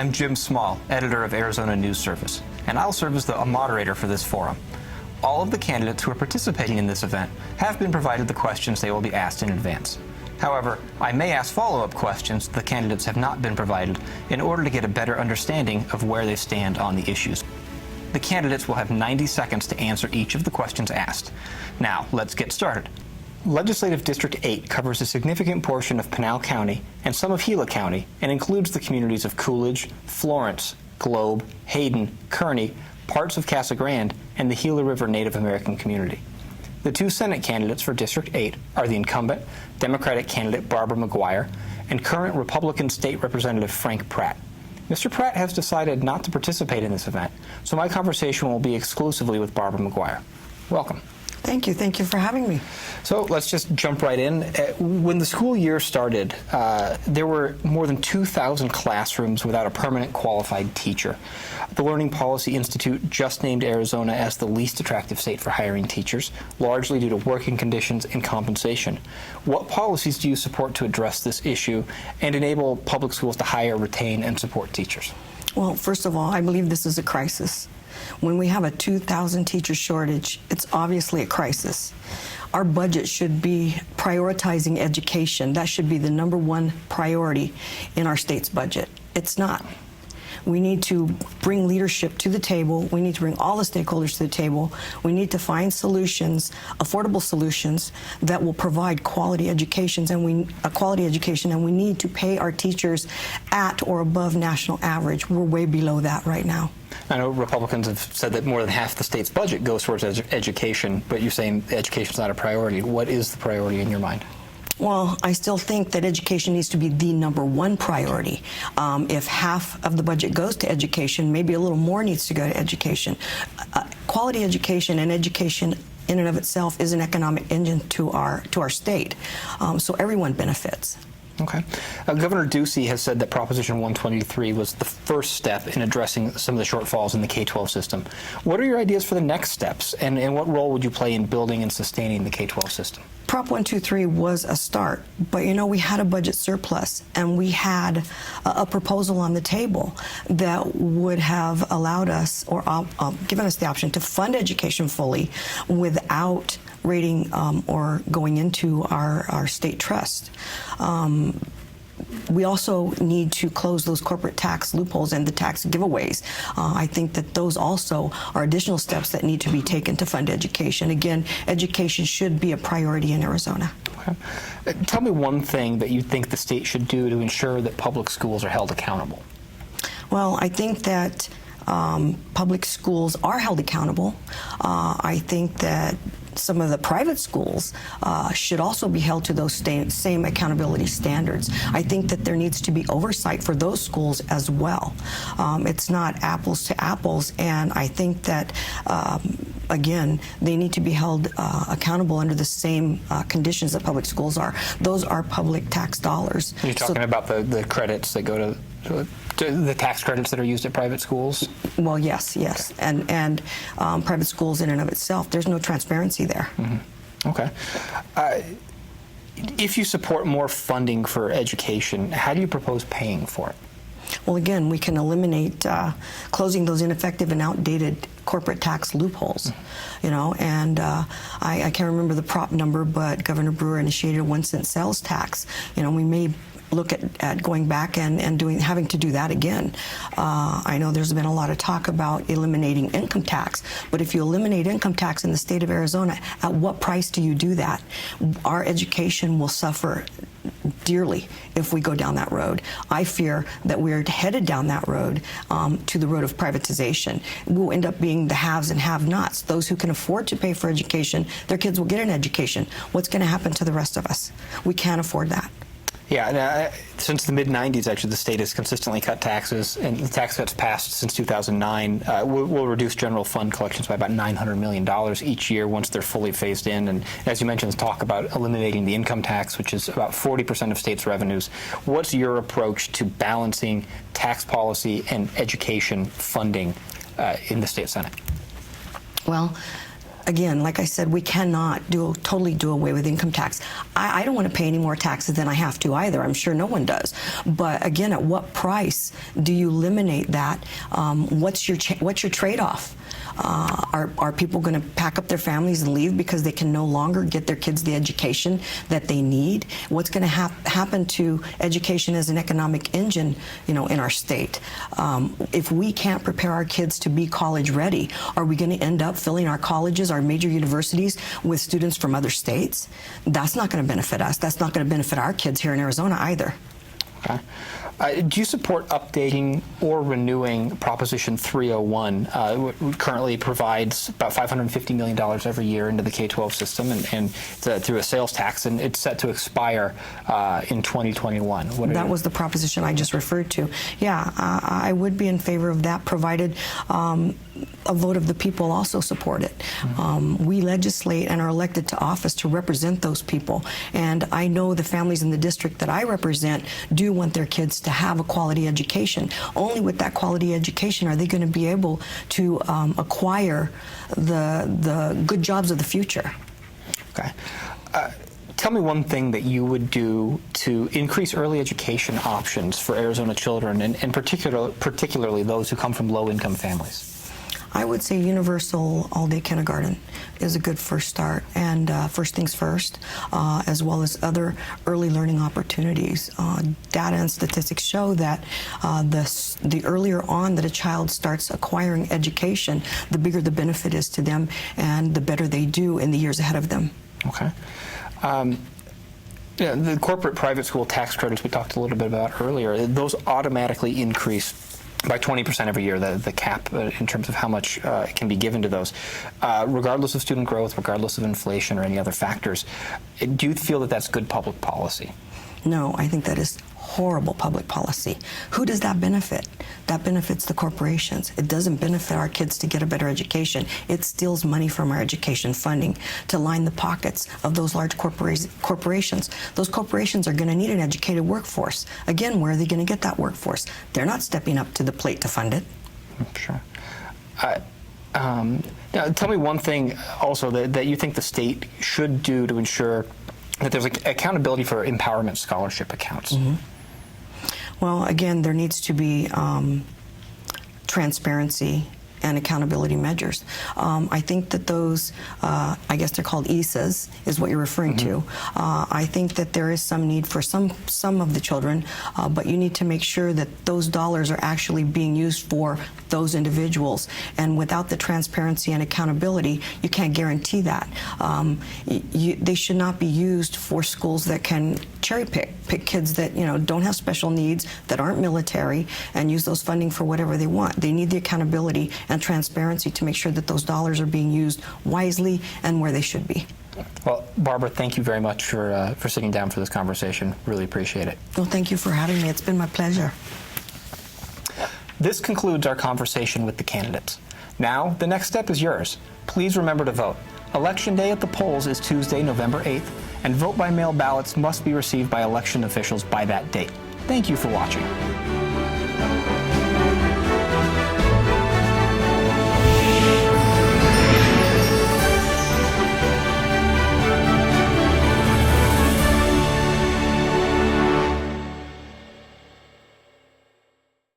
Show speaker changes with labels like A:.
A: I'm Jim Small, editor of Arizona News Service, and I'll serve as the moderator for this forum. All of the candidates who are participating in this event have been provided the questions they will be asked in advance. However, I may ask follow-up questions the candidates have not been provided in order to get a better understanding of where they stand on the issues. The candidates will have 90 seconds to answer each of the questions asked. Now, let's get started. Legislative District 8 covers a significant portion of Pinal County and some of Gila County and includes the communities of Coolidge, Florence, Globe, Hayden, Kearney, parts of Casa Grande, and the Gila River Native American community. The two Senate candidates for District 8 are the incumbent Democratic candidate Barbara McGuire and current Republican State Representative Frank Pratt. Mr. Pratt has decided not to participate in this event, so my conversation will be exclusively with Barbara McGuire. Welcome.
B: Thank you. Thank you for having me.
A: So let's just jump right in. When the school year started, there were more than 2,000 classrooms without a permanent qualified teacher. The Learning Policy Institute just named Arizona as the least attractive state for hiring teachers, largely due to working conditions and compensation. What policies do you support to address this issue and enable public schools to hire, retain, and support teachers?
B: Well, first of all, I believe this is a crisis. When we have a 2,000 teacher shortage, it's obviously a crisis. Our budget should be prioritizing education. That should be the #1 priority in our state's budget. It's not. We need to bring leadership to the table. We need to bring all the stakeholders to the table. We need to find solutions, affordable solutions that will provide quality education, and we need to pay our teachers at or above national average. We're way below that right now.
A: I know Republicans have said that more than half the state's budget goes towards education, but you're saying education is not a priority. What is the priority in your mind?
B: Well, I still think that education needs to be the #1 priority. If half of the budget goes to education, maybe a little more needs to go to education. Quality education and education in and of itself is an economic engine to our state, so everyone benefits.
A: Okay. Governor Ducey has said that Proposition 123 was the first step in addressing some of the shortfalls in the K-12 system. What are your ideas for the next steps, and what role would you play in building and sustaining the K-12 system?
B: Prop 123 was a start, but you know, we had a budget surplus, and we had a proposal on the table that would have allowed us, or given us the option to fund education fully without rating or going into our state trust. We also need to close those corporate tax loopholes and the tax giveaways. I think that those also are additional steps that need to be taken to fund education. Again, education should be a priority in Arizona.
A: Okay. Tell me one thing that you think the state should do to ensure that public schools are held accountable.
B: Well, I think that public schools are held accountable. I think that some of the private schools should also be held to those same accountability standards. I think that there needs to be oversight for those schools as well. It's not apples to apples, and I think that again, they need to be held accountable under the same conditions that public schools are. Those are public tax dollars.
A: You're talking about the credits that go to the tax credits that are used at private schools?
B: Well, yes. Okay. And private schools in and of itself, there's no transparency there.
A: Mm-hmm. Okay. If you support more funding for education, how do you propose paying for it?
B: Well, again, we can eliminate closing those ineffective and outdated corporate tax loopholes, you know, and I can't remember the prop number, but Governor Brewer initiated a 1-cent sales tax. You know, we may look at going back and having to do that again. I know there's been a lot of talk about eliminating income tax, but if you eliminate income tax in the state of Arizona, at what price do you do that? Our education will suffer dearly if we go down that road. I fear that we're headed down that road to the road of privatization. We'll end up being the haves and have-nots. Those who can afford to pay for education, their kids will get an education. What's going to happen to the rest of us? We can't afford that.
A: Yeah, since the mid-'90s, actually, the state has consistently cut taxes, and the tax cuts passed since 2009 will reduce general fund collections by about $900 million each year once they're fully phased in. And as you mentioned, talk about eliminating the income tax, which is about 40% of states' revenues. What's your approach to balancing tax policy and education funding in the state Senate?
B: Well, again, like I said, we cannot totally do away with income tax. I don't want to pay any more taxes than I have to either. I'm sure no one does. But again, at what price do you eliminate that? What's your trade-off? Are people going to pack up their families and leave because they can no longer get their kids the education that they need? What's going to happen to education as an economic engine, in our state? If we can't prepare our kids to be college ready, are we going to end up filling our colleges, our major universities, with students from other states? That's not going to benefit us. That's not going to benefit our kids here in Arizona either.
A: Okay. Do you support updating or renewing Proposition 301? It currently provides about $550 million every year into the K-12 system, and through a sales tax, and it's set to expire in 2021.
B: That was the proposition I just referred to. Yeah, I would be in favor of that, provided a vote of the people also support it. We legislate and are elected to office to represent those people, and I know the families in the district that I represent do want their kids to have a quality education. Only with that quality education are they going to be able to acquire the good jobs of the future.
A: Okay. Tell me one thing that you would do to increase early education options for Arizona children, and particularly those who come from low-income families.
B: I would say universal all-day kindergarten is a good first start, and first things first, as well as other early learning opportunities. Data and statistics show that the earlier on that a child starts acquiring education, the bigger the benefit is to them, and the better they do in the years ahead of them.
A: Okay. Yeah, the corporate private school tax credits we talked a little bit about earlier, those automatically increase by 20% every year, the cap in terms of how much can be given to those, regardless of student growth, regardless of inflation or any other factors. Do you feel that that's good public policy?
B: No, I think that is horrible public policy. Who does that benefit? That benefits the corporations. It doesn't benefit our kids to get a better education. It steals money from our education funding to line the pockets of those large corporations. Those corporations are going to need an educated workforce. Again, where are they going to get that workforce? They're not stepping up to the plate to fund it.
A: Sure. Now, tell me one thing also that you think the state should do to ensure that there's accountability for empowerment scholarship accounts.
B: Well, again, there needs to be transparency and accountability measures. I think that those, I guess they're called ESAs, is what you're referring to. I think that there is some need for some of the children, but you need to make sure that those dollars are actually being used for those individuals. And without the transparency and accountability, you can't guarantee that. They should not be used for schools that can cherry pick kids that don't have special needs, that aren't military, and use those funding for whatever they want. They need the accountability and transparency to make sure that those dollars are being used wisely and where they should be.
A: Well, Barbara, thank you very much for sitting down for this conversation. Really appreciate it.
B: Well, thank you for having me. It's been my pleasure.
A: This concludes our conversation with the candidates. Now, the next step is yours. Please remember to vote. Election day at the polls is Tuesday, November 8th, and vote-by-mail ballots must be received by election officials by that date. Thank you for watching.